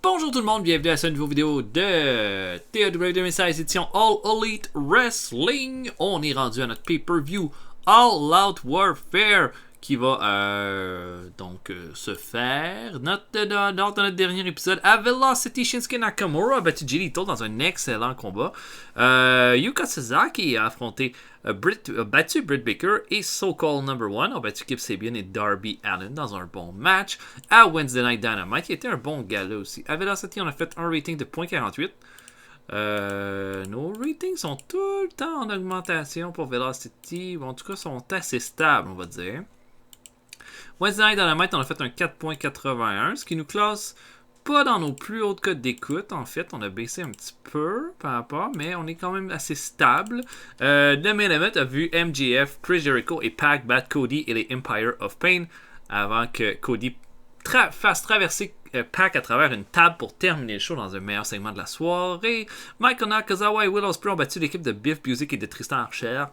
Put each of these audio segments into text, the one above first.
Bonjour tout le monde, bienvenue à cette nouvelle vidéo de TAW 2016 édition All Elite Wrestling. On est rendu à notre pay-per-view All Out Warfare qui va se faire. Lors de notre dernier épisode, à Velocity, Shinsuke Nakamura a battu Jay Lethal dans un excellent combat. Yuka Sasaki a battu Britt Baker et So Called No. 1 a battu Kip Sabian et Darby Allin dans un bon match. À Wednesday Night Dynamite, qui était un bon gala aussi. À Velocity, on a fait un rating de 0.48. Nos ratings sont tout le temps en augmentation pour Velocity. En tout cas, sont assez stables, on va dire. Wednesday Night Dynamite, on a fait un 4.81, ce qui nous classe pas dans nos plus hautes cotes d'écoute. En fait, on a baissé un petit peu par rapport, mais on est quand même assez stable. Le main event a vu MJF, Chris Jericho et Pac battre Cody et les Empire of Pain avant que Cody fasse traverser Pac à travers une table pour terminer le show dans un meilleur segment de la soirée. Michael Nakazawa et Will Ospreay ont battu l'équipe de Biff Busick et de Tristan Archer.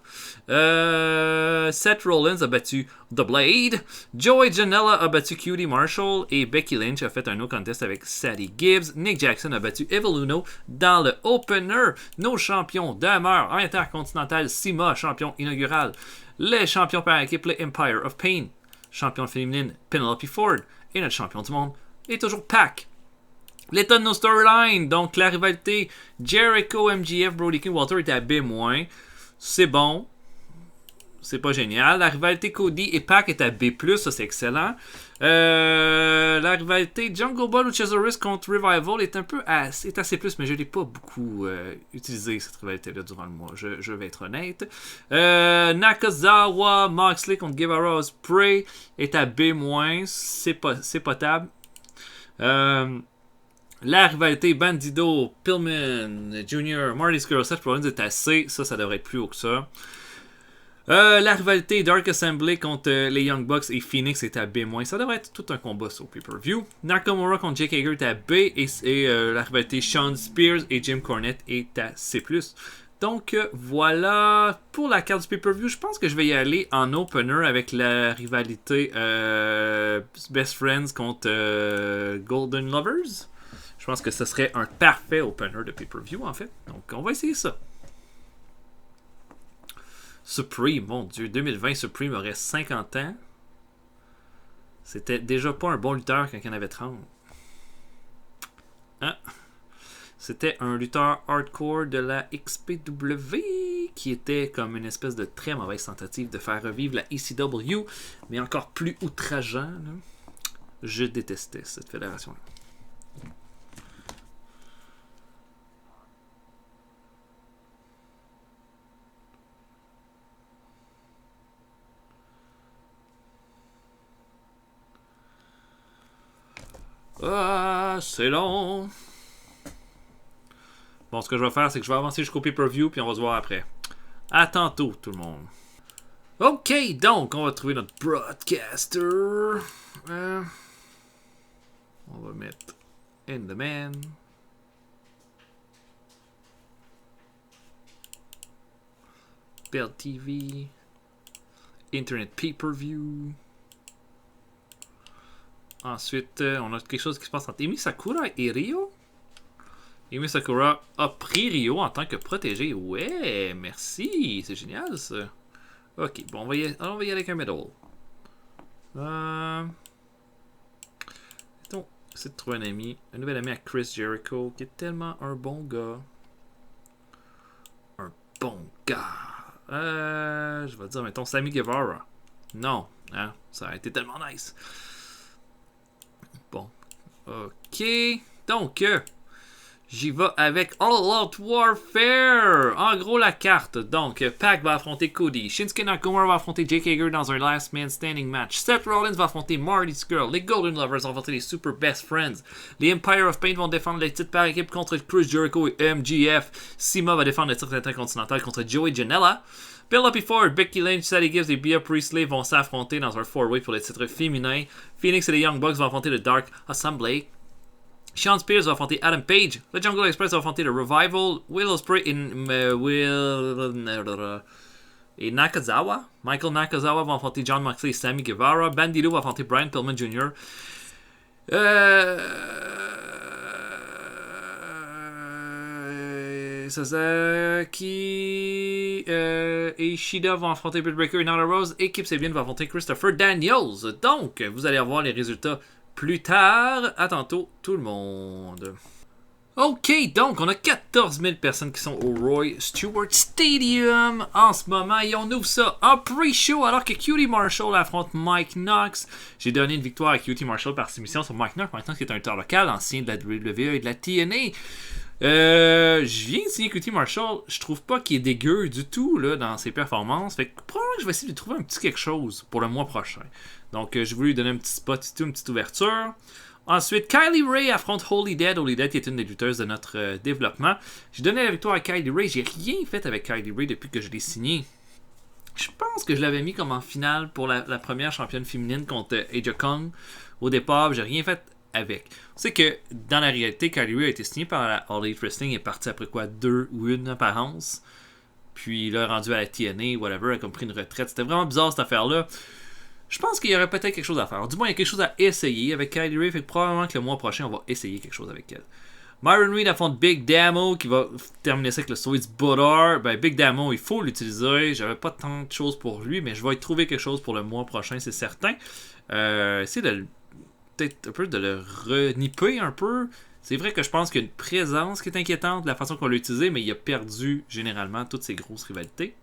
Seth Rollins a battu The Blade. Joey Janela a battu QT Marshall et Becky Lynch a fait un no contest avec Sadie Gibbs. Nick Jackson a battu Evil Uno dans le opener. Nos champions demeurent Intercontinental Sima, champion inaugural. Les champions par équipe, le Empire of Pain. Champion féminine, Penelope Ford. Et notre champion du monde est toujours Pac. L'état de nos storylines, donc la rivalité Jericho, MJF, Brody King, Walter est à B-. C'est bon. C'est pas génial. La rivalité Cody et Pac est à B+, ça c'est excellent. La rivalité Jungle Boy ou Luchasaurus contre Revival est est assez plus, mais je l'ai pas beaucoup utilisé cette rivalité-là durant le mois. Je vais être honnête. Nakazawa, Moxley contre Guevara Ospreay est à B-, c'est potable. La rivalité Bandido, Pillman Jr., Marty Scurll, Seth Rollins est à C. Ça devrait être plus haut que ça. La rivalité Dark Assembly contre les Young Bucks et Phoenix est à B-. Ça devrait être tout un combat sur pay-per-view. Nakamura contre Jake Hager est à B. Et la rivalité Sean Spears et Jim Cornette est à C+. Donc voilà pour la carte du pay-per-view. Je pense que je vais y aller en opener avec la rivalité Best Friends contre Golden Lovers. Je pense que ce serait un parfait opener de pay-per-view en fait. Donc on va essayer ça. Supreme, mon Dieu, 2020, Supreme aurait 50 ans. C'était déjà pas un bon lutteur quand il en avait 30. Hein? C'était un lutteur hardcore de la XPW qui était comme une espèce de très mauvaise tentative de faire revivre la ECW, mais encore plus outrageant. Là. Je détestais cette fédération-là. Ah, c'est long. Bon, ce que je vais faire, c'est que je vais avancer jusqu'au pay-per-view, puis on va se voir après. À tantôt, tout le monde. Ok, donc, on va trouver notre broadcaster. On va mettre In the Man. Bell TV. Internet pay-per-view. Ensuite, on a quelque chose qui se passe entre Emi Sakura et Rio. Emi Sakura a pris Rio en tant que protégé. Ouais, merci. C'est génial, ça. Ok, bon, on va y aller avec un middle. Donc, c'est de trouver un nouvel ami à Chris Jericho, qui est tellement un bon gars. Un bon gars. Je vais dire, mettons, Sammy Guevara. Non, hein, ça a été tellement nice. Bon, ok. Donc, j'y vais avec All Out Warfare. En gros, la carte. Donc, Pac va affronter Cody. Shinsuke Nakamura va affronter Jake Hager dans un Last Man Standing match. Seth Rollins va affronter Marty Scurll. Les Golden Lovers vont affronter les Super Best Friends. Les Empire of Pain vont défendre les titres par équipe contre Chris Jericho et MJF. Sima va défendre le titre intercontinental contre Joey Janela. Penelope Ford, Becky Lynch, Sadie Gibbs et Bea Priestley vont s'affronter dans un 4-way pour les titres féminins. Phoenix et les Young Bucks vont affronter le Dark Assembly. Sean Spears va affronter Adam Page. Le Jungle Express va affronter le Revival. Will Ospreay et Nakazawa. Michael Nakazawa va affronter John Moxley et Sammy Guevara. Bandido va affronter Brian Pillman Jr. Sasaki et Shida vont affronter Britt Baker et Nyla Rose. Et Kip Sabian va affronter Christopher Daniels. Donc, vous allez avoir les résultats plus tard. À tantôt, tout le monde. Ok, donc on a 14 000 personnes qui sont au Roy Stewart Stadium en ce moment et on ouvre ça en pre-show alors que QT Marshall affronte Mike Knox. J'ai donné une victoire à QT Marshall par soumission sur Mike Knox, qui est un lutteur local, ancien de la WWE et de la TNA. Je viens de signer QT Marshall, je trouve pas qu'il est dégueu du tout là, dans ses performances. Fait que probablement que je vais essayer de trouver un petit quelque chose pour le mois prochain. Donc je voulais lui donner un petit spot, une petite ouverture. Ensuite, Kylie Ray affronte Holy Dead. Holy Dead qui est une des lutteuses de notre développement. J'ai donné la victoire à Kylie Ray. J'ai rien fait avec Kylie Ray depuis que je l'ai signé. Je pense que je l'avais mis comme en finale pour la première championne féminine contre Aja Kong. Au départ, j'ai rien fait avec. On sait que dans la réalité, Kylie Ray a été signée par la All Elite Wrestling et est partie après quoi 2 ou 1 apparence. Puis là, rendu à la TNA, whatever, elle a comme pris une retraite. C'était vraiment bizarre cette affaire-là. Je pense qu'il y aurait peut-être quelque chose à faire. Du moins, il y a quelque chose à essayer avec Kylie Ray. Fait que probablement que le mois prochain, on va essayer quelque chose avec elle. Myron Reed affronte Big Damo qui va terminer ça avec le Sweet Butter. Ben, Big Damo, il faut l'utiliser. J'avais pas tant de choses pour lui, mais je vais y trouver quelque chose pour le mois prochain, c'est certain. Essayer de peut-être un peu de le renipper un peu. C'est vrai que je pense qu'il y a une présence qui est inquiétante de la façon qu'on l'a utilisé, mais il a perdu généralement toutes ses grosses rivalités.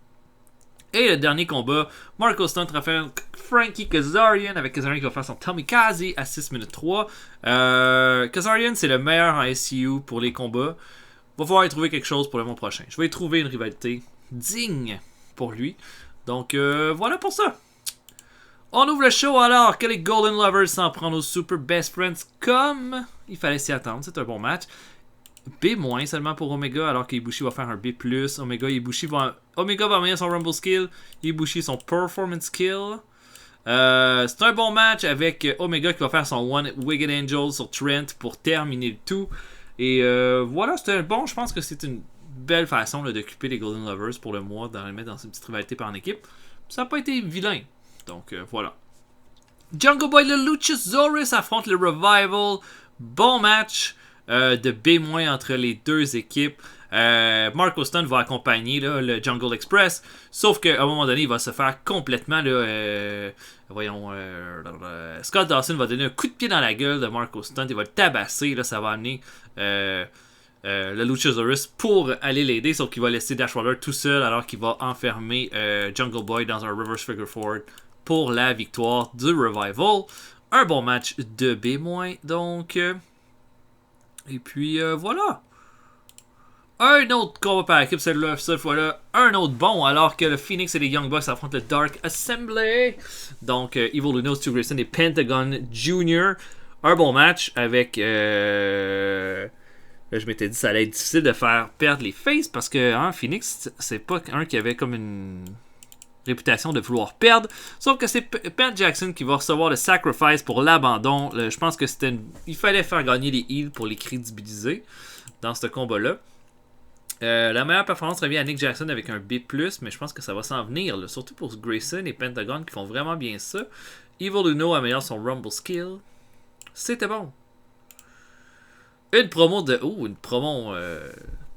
Et le dernier combat, Marco Stunt affronte Frankie Kazarian avec Kazarian qui va faire son Tomikaze à 6 minutes 3. Kazarian, c'est le meilleur en SCU pour les combats. Va falloir y trouver quelque chose pour le mois prochain. Je vais y trouver une rivalité digne pour lui. Donc voilà pour ça. On ouvre le show alors que les Golden Lovers s'en prennent aux Super Best Friends comme il fallait s'y attendre. C'est un bon match. B- seulement pour Omega, alors qu'Ibushi va faire un B+. Omega va amener son Rumble Skill, Ibushi son Performance Skill. C'est un bon match avec Omega qui va faire son One Wicked Angel sur Trent pour terminer le tout. Et voilà, c'était bon. Je pense que c'est une belle façon là, d'occuper les Golden Lovers pour le mois, de les mettre dans une petite rivalité par en équipe. Ça n'a pas été vilain. Donc voilà. Jungle Boy le Luchasaurus affronte le Revival. Bon match. De B- entre les deux équipes. Marco Stunt va accompagner là, le Jungle Express. Sauf qu'à un moment donné, il va se faire complètement. Scott Dawson va donner un coup de pied dans la gueule de Marco Stunt. Il va le tabasser. Là, ça va amener le Luchasaurus pour aller l'aider. Sauf qu'il va laisser Dashwater tout seul alors qu'il va enfermer Jungle Boy dans un Reverse Figure Four pour la victoire du Revival. Un bon match de B-. Donc. Et puis voilà. Un autre combat par équipe, cette fois-là. Un autre bon, alors que le Phoenix et les Young Bucks affrontent le Dark Assembly. Donc Evil Uno, Stu Grayson et Pentagon Jr. Un bon match avec... je m'étais dit que ça allait être difficile de faire perdre les faces parce que Phoenix, c'est pas un qui avait comme une réputation de vouloir perdre. Sauf que c'est Pat Jackson qui va recevoir le sacrifice pour l'abandon. Je pense que il fallait faire gagner les heels pour les crédibiliser dans ce combat-là. La meilleure performance revient à Nick Jackson avec un B+, mais je pense que ça va s'en venir. Là. Surtout pour Grayson et Pentagon qui font vraiment bien ça. Evil Uno améliore son Rumble Skill. C'était bon. Une promo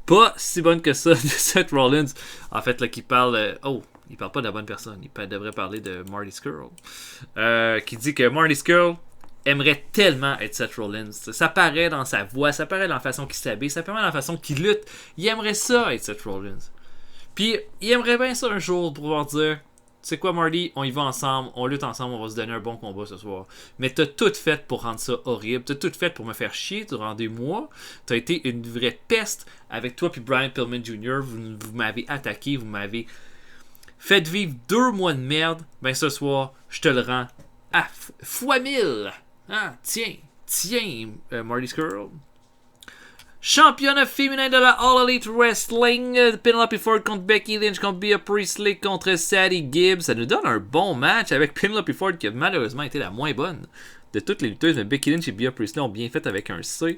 pas si bonne que ça de Seth Rollins. En fait, là, qui parle... il parle pas de la bonne personne. Il devrait parler de Marty Scurll. Qui dit que Marty Scurll aimerait tellement être Seth Rollins. Ça paraît dans sa voix, ça paraît dans la façon qu'il s'habille, ça paraît dans la façon qu'il lutte. Il aimerait ça être Seth Rollins. Puis, il aimerait bien ça un jour pour pouvoir dire... Tu sais quoi, Marty, on y va ensemble, on lutte ensemble, on va se donner un bon combat ce soir. Mais t'as tout fait pour rendre ça horrible, t'as tout fait pour me faire chier durant des mois. T'as été une vraie peste avec toi puis Brian Pillman Jr. Vous m'avez attaqué, vous m'avez fait vivre 2 mois de merde. Ben ce soir, je te le rends à fois 1000. Tiens, Marty Scurll. Championne féminin de la All Elite Wrestling, Penelope Ford contre Becky Lynch contre Bea Priestley contre Sadie Gibbs. Ça nous donne un bon match avec Penelope Ford qui a malheureusement été la moins bonne de toutes les lutteuses, mais Becky Lynch et Bea Priestley ont bien fait avec un C.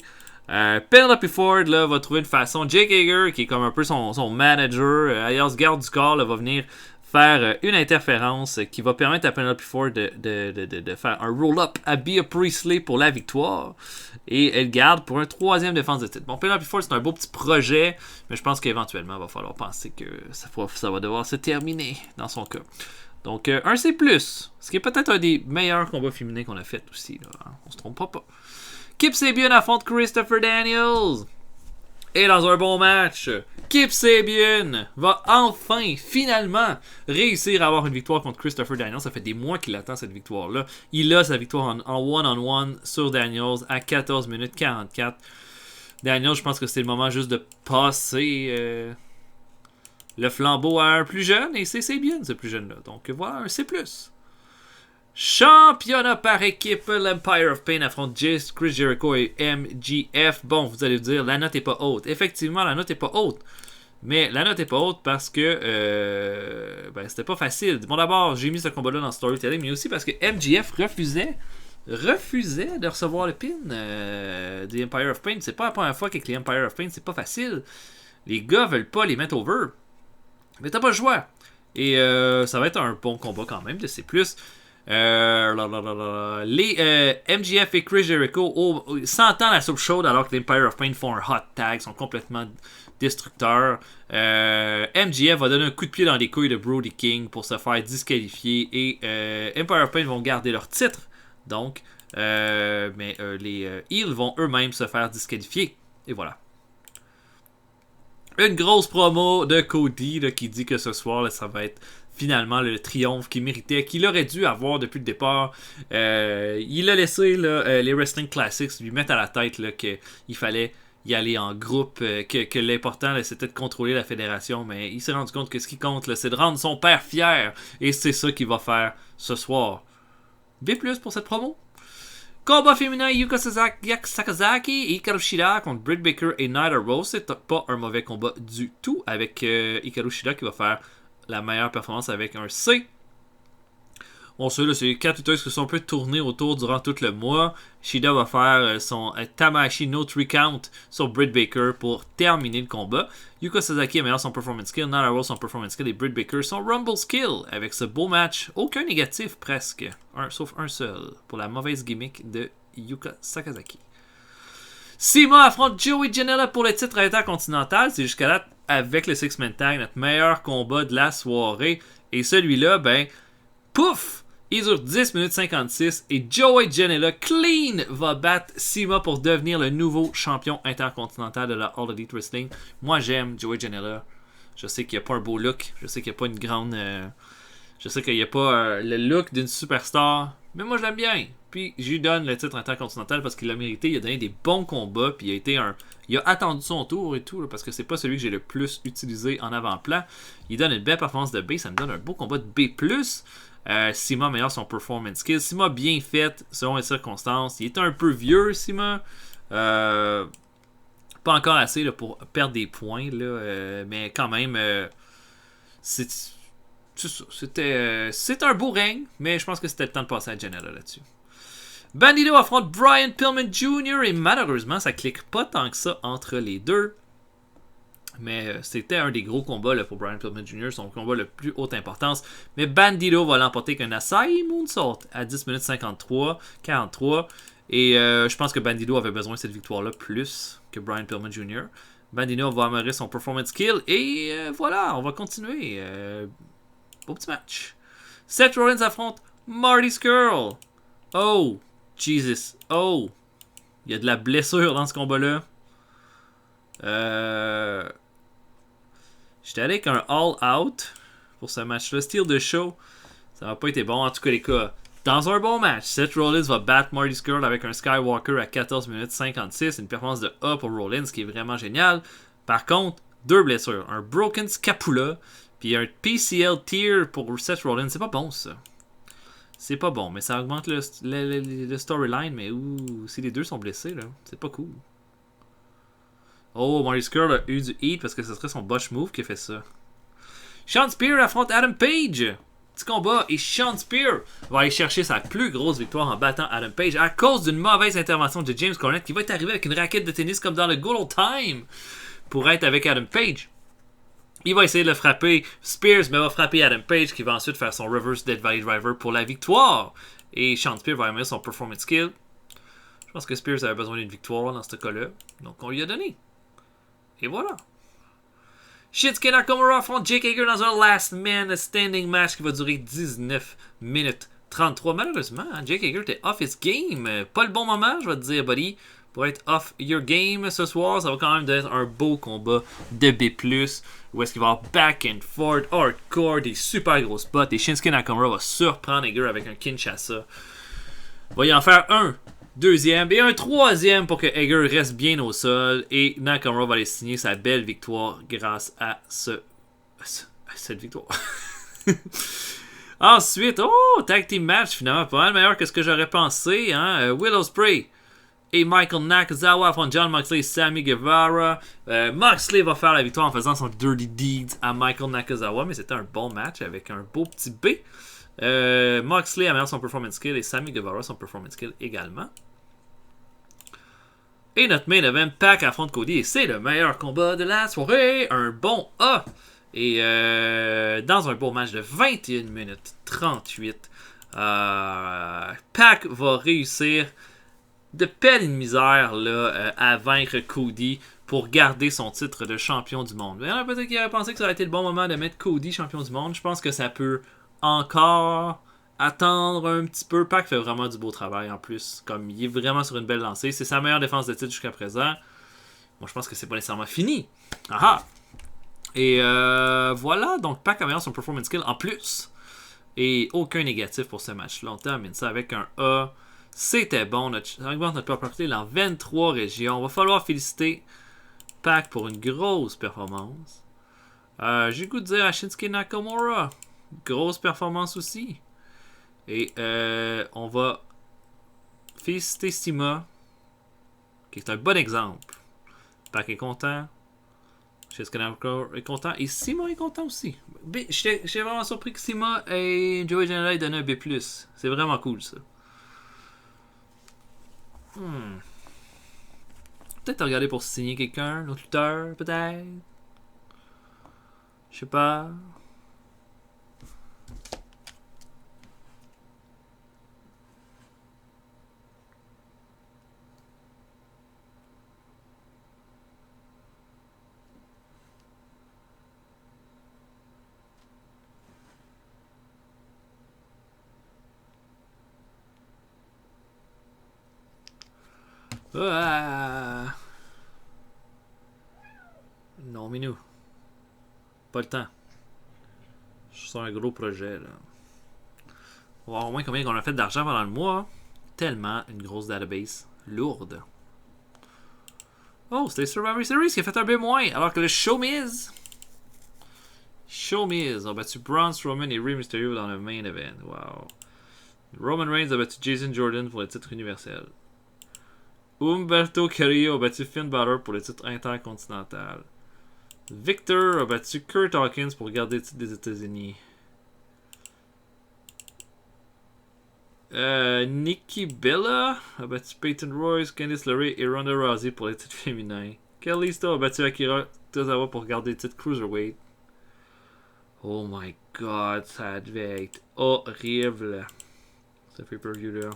Penelope Ford là, va trouver une façon. Jake Hager, qui est comme un peu son manager, alias garde du corps, là, va venir faire une interférence qui va permettre à Penelope Ford de faire un roll-up à Bea Priestley pour la victoire. Et elle garde pour un 3e défense de titre. Bon, Penelope Ford, c'est un beau petit projet, mais je pense qu'éventuellement, il va falloir penser que ça va devoir se terminer dans son cas. Donc, un C+, ce qui est peut-être un des meilleurs combats féminins qu'on a fait aussi. Là, hein? On se trompe pas. Kip Sabian affronte Christopher Daniels. Et dans un bon match, Kip Sabian va enfin, finalement, réussir à avoir une victoire contre Christopher Daniels. Ça fait des mois qu'il attend cette victoire-là. Il a sa victoire en one-on-one sur Daniels à 14 minutes 44. Daniels, je pense que c'est le moment juste de passer le flambeau à un plus jeune. Et c'est Sabian, ce plus jeune-là. Donc voilà, un C+. Championnat par équipe, l'Empire of Pain affronte Chris Jericho et MJF. Bon, vous allez me dire, la note est pas haute. Effectivement, la note est pas haute. Mais la note est pas haute parce que c'était pas facile. Bon, d'abord, j'ai mis ce combat-là dans Storytelling, mais aussi parce que MJF refusait de recevoir le pin de Empire of Pain. C'est pas la première fois qu'avec les Empire of Pain, c'est pas facile. Les gars veulent pas les mettre over. Mais t'as pas le choix. Et ça va être un bon combat quand même de C+. Les MJF et Chris Jericho s'entendent à Soup Show alors que l'Empire of Pain font un hot tag, sont complètement destructeurs. MJF va donner un coup de pied dans les couilles de Brody King pour se faire disqualifier et Empire of Pain vont garder leur titre. Donc, mais les Heels vont eux-mêmes se faire disqualifier. Et voilà. Une grosse promo de Cody là, qui dit que ce soir, là, ça va être finalement le triomphe qu'il méritait, qu'il aurait dû avoir depuis le départ. Il a laissé là, les Wrestling Classics lui mettre à la tête qu'il fallait y aller en groupe, que l'important là, c'était de contrôler la fédération, mais il s'est rendu compte que ce qui compte, là, c'est de rendre son père fier, et c'est ça qu'il va faire ce soir. B+, pour cette promo. Combat féminin, Yuka Sakazaki et Hikaru Shida contre Britt Baker et Nyla Rose. C'est pas un mauvais combat du tout avec Hikaru Shida qui va faire la meilleure performance avec un C. Bon, ceux-là, c'est les 4 lutteuses qui sont un peu tournées autour durant tout le mois. Shida va faire son Tamahashi No 3 Count sur Britt Baker pour terminer le combat. Yuka Sasaki améliore son Performance Skill, Nyla Rose son Performance Skill et Britt Baker son Rumble Skill. Avec ce beau match, aucun négatif presque, sauf un seul, pour la mauvaise gimmick de Yuka Sakazaki. Sima affronte Joey Janela pour le titre intercontinental. C'est jusqu'à là, avec le Six-Man Tag, notre meilleur combat de la soirée. Et celui-là, ben, pouf! Il dure 10 minutes 56 et Joey Janela clean va battre Sima pour devenir le nouveau champion intercontinental de la All Elite Wrestling. Moi, j'aime Joey Janela. Je sais qu'il n'y a pas un beau look. Je sais qu'il n'y a pas une grande... je sais qu'il n'y a pas le look d'une superstar. Mais moi, je l'aime bien. Puis, je lui donne le titre intercontinental parce qu'il l'a mérité. Il a donné des bons combats. Puis, il a attendu son tour et tout. Là, parce que c'est pas celui que j'ai le plus utilisé en avant-plan. Il donne une belle performance de B. Ça me donne un beau combat de B+. Sima améliore son performance skill. Sima bien fait selon les circonstances. Il est un peu vieux, Sima. Pas encore assez là, pour perdre des points. Là, mais quand même, c'est un beau règne. Mais je pense que c'était le temps de passer à Janela là-dessus. Bandido affronte Brian Pillman Jr. Et malheureusement, ça clique pas tant que ça entre les deux. Mais c'était un des gros combats là, pour Brian Pillman Jr., son combat le plus haute importance. Mais Bandido va l'emporter avec un Asai Moonsault à 10 minutes 43. Et je pense que Bandido avait besoin de cette victoire-là plus que Brian Pillman Jr. Bandido va améliorer son performance skill. Et voilà, on va continuer. Beau petit match. Seth Rollins affronte Marty Scurll. Oh, Jesus. Oh, il y a de la blessure dans ce combat-là. J'étais allé avec un all-out pour ce match-là. Steal the show. Ça n'a pas été bon. En tout cas, les cas, dans un bon match, Seth Rollins va battre Marty Scurll avec un Skywalker à 14 minutes 56. Une performance de A pour Rollins qui est vraiment géniale. Par contre, 2 blessures. Un Broken Scapula puis un PCL Tier pour Seth Rollins. C'est pas bon, ça. C'est pas bon, mais ça augmente le storyline. Mais si les deux sont blessés, là, c'est pas cool. Oh, Marty Scurll a eu du heat parce que ce serait son botch move qui a fait ça. Sean Spears affronte Adam Page. Petit combat. Et Sean Spears va aller chercher sa plus grosse victoire en battant Adam Page à cause d'une mauvaise intervention de James Cornette qui va être arrivé avec une raquette de tennis comme dans le Good Old Time pour être avec Adam Page. Il va essayer de le frapper Spears, mais va frapper Adam Page qui va ensuite faire son Reverse Dead Valley Driver pour la victoire. Et Sean Spears va aimer son Performance Skill. Je pense que Spears avait besoin d'une victoire dans ce cas-là. Donc on lui a donné. Et voilà. Shinsuke Nakamura affronte Jake Hager dans un Last Man Standing match qui va durer 19 minutes 33. Malheureusement, Jake Hager était off his game. Pas le bon moment, je vais te dire, buddy. Pour être off your game ce soir, ça va quand même être un beau combat de B+. Où est-ce qu'il va y avoir back and forth, hardcore, des super grosses bottes. Et Shinsuke Nakamura va surprendre Hager avec un Kinshasa. Va y en faire un deuxième et un troisième pour que Hager reste bien au sol. Et Nakamura va aller signer sa belle victoire grâce à cette victoire. Ensuite, tag team match finalement pas mal meilleur que ce que j'aurais pensé. Hein? Will Ospreay et Michael Nakazawa affrontent John Moxley et Sammy Guevara. Moxley va faire la victoire en faisant son Dirty Deeds à Michael Nakazawa, mais c'était un bon match avec un beau petit B. Moxley améliore son Performance Skill et Sammy Guevara son Performance Skill également. Et notre main event, Pac affronte Cody et c'est le meilleur combat de la soirée. Un bon A. Et dans un beau match de 21 minutes 38, Pac va réussir de peine et de misère là, à vaincre Cody pour garder son titre de champion du monde. Il y en a peut-être qui auraient pensé que ça aurait été le bon moment de mettre Cody champion du monde. Je pense que ça peut encore attendre un petit peu. Pac fait vraiment du beau travail en plus. Comme il est vraiment sur une belle lancée. C'est sa meilleure défense de titre jusqu'à présent. Moi, je pense que c'est pas nécessairement fini. Aha! Et voilà, donc Pac améliore son performance skill en plus. Et aucun négatif pour ce match-là. On termine ça avec un A. C'était bon. On augmente notre propriété dans 23 régions. Va falloir féliciter Pac pour une grosse performance. J'ai le goût de dire à Shinsuke Nakamura. Grosse performance aussi. Et on va féliciter Sima, qui est un bon exemple. Pac est content. Shinsuke Nakamura est content. Et Sima est content aussi. J'étais vraiment surpris que Sima et Joey Janela aient donné un B+. C'est vraiment cool ça. Peut-être regarder pour signer quelqu'un, l'autre lutteur, peut-être. Je sais pas. Non, Minou. Pas le temps. Je suis sur un gros projet, là. On va voir au moins combien on a fait d'argent pendant le mois. Tellement une grosse database. Lourde. Oh, c'était Survivor Series qui a fait un B-, alors que le Show Miz a battu Braun Strowman et Rey Mysterio dans le main event. Wow. Roman Reigns a battu Jason Jordan pour le titre universel. Humberto Carrillo a battu Finn Balor pour le titre intercontinental. Victor a battu Kurt Hawkins pour garder le titre des États-Unis. Nikki Bella a battu Peyton Royce, Candice LeRae et Ronda Rousey pour le titre féminin. Kalisto a battu Akira Tozawa pour garder le titre Cruiserweight. Oh my god, ça devait être horrible. Ce pay-per-view là.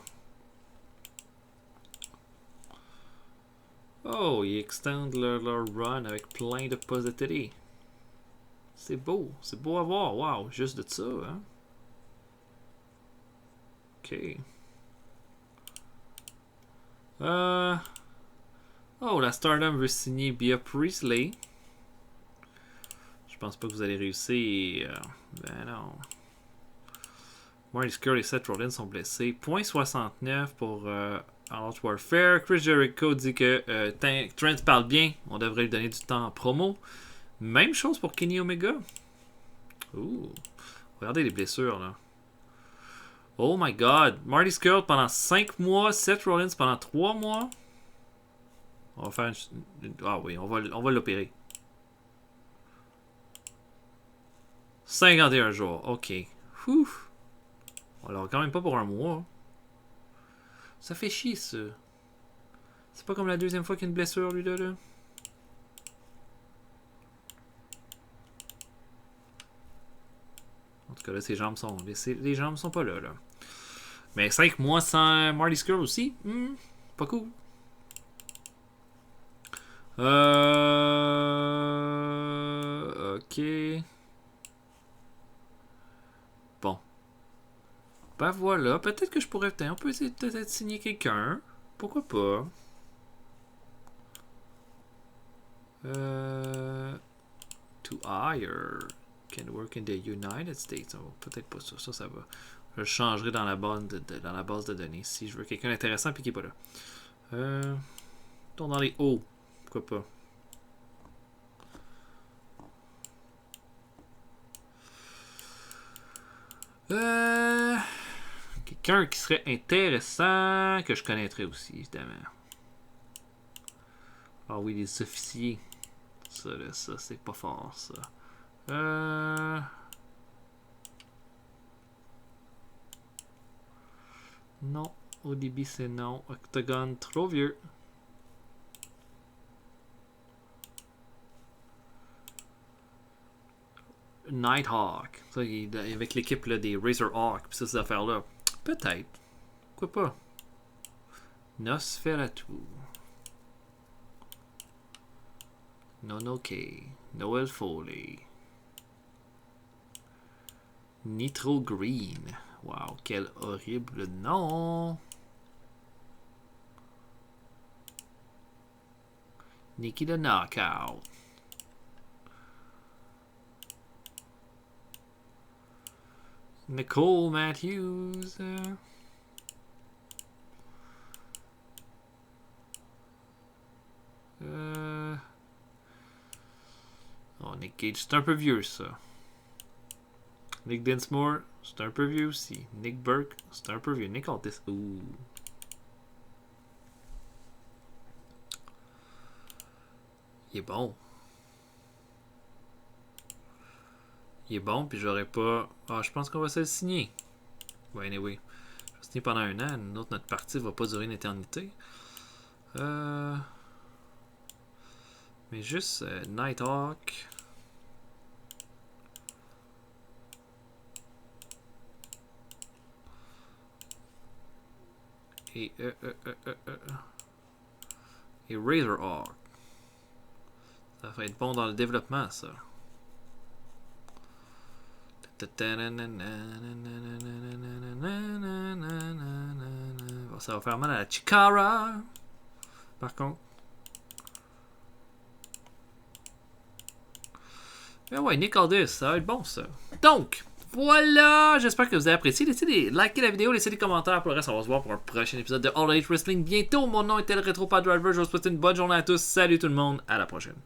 Oh, ils extendent leur run avec plein de positivity. C'est beau à voir. Wow, juste de ça, hein. Ok. Oh, la Stardom veut signer Bea Priestley. Je pense pas que vous allez réussir. Ben non. Marty Scurll et Seth Rollins sont blessés. 0.69 pour All-Out Warfare. Chris Jericho dit que Trent parle bien. On devrait lui donner du temps en promo. Même chose pour Kenny Omega. Ouh. Regardez les blessures là. Oh my god. Marty Scurll pendant 5 mois. Seth Rollins pendant 3 mois. On va faire une... Ah oui, on va l'opérer. 51 jours. Ok. Ouf. Alors, quand même pas pour un mois. Ça fait chier, ça. C'est pas comme la deuxième fois qu'il y a une blessure, lui, là. cas, là, ses jambes sont... Les jambes sont pas là, là. Mais 5 mois sans Marty Scurll aussi, pas cool. Ok. Bon. Ben voilà, peut-être que je pourrais... On peut essayer de peut-être signer quelqu'un. Pourquoi pas? To hire can work in the United States. Oh, peut-être pas ça. Ça va. Je le changerai dans la base de données si je veux quelqu'un d'intéressant et qui n'est pas là. Tourne dans les hauts. Pourquoi pas? Quelqu'un qui serait intéressant que je connaîtrais aussi, évidemment. Ah oui, les officiers. Ça, là, ça, c'est pas fort, ça. Non. ODB, c'est non. Octagon, trop vieux. Nighthawk. Ça, avec l'équipe des Razorhawks. Puis ça, ces affaires-là. Peut-être. Pourquoi pas? Nosferatu. Nonoke. Noel Foley. Nitro Green. Wow, quel horrible nom. Nikki the Knockout. Nicole Matthews. Oh, Nick Gage, c'est un peu vieux ça. Nick Dinsmore, c'est un peu vieux aussi. Nick Burke, c'est un peu vieux. Nick Aldis, ouh. Il est bon. Il est bon, puis j'aurais pas... Ah, je pense qu'on va se le signer. Ouais, anyway. Je vais le signer pendant 1 an. Notre partie va pas durer une éternité. Mais juste Nighthawk. Et Razorhawk. Ça va être bon dans le développement, ça. Ça va faire mal à la Chikara. Par contre. Mais ouais, Nick Aldis, ça va être bon, ça. Donc, voilà, j'espère que vous avez apprécié. Laissez des likez la vidéo, laissez des commentaires. Pour le reste, on va se voir pour un prochain épisode de All Elite Wrestling bientôt. Mon nom était le Retro Pad Driver. Je vous souhaite une bonne journée à tous. Salut tout le monde, à la prochaine.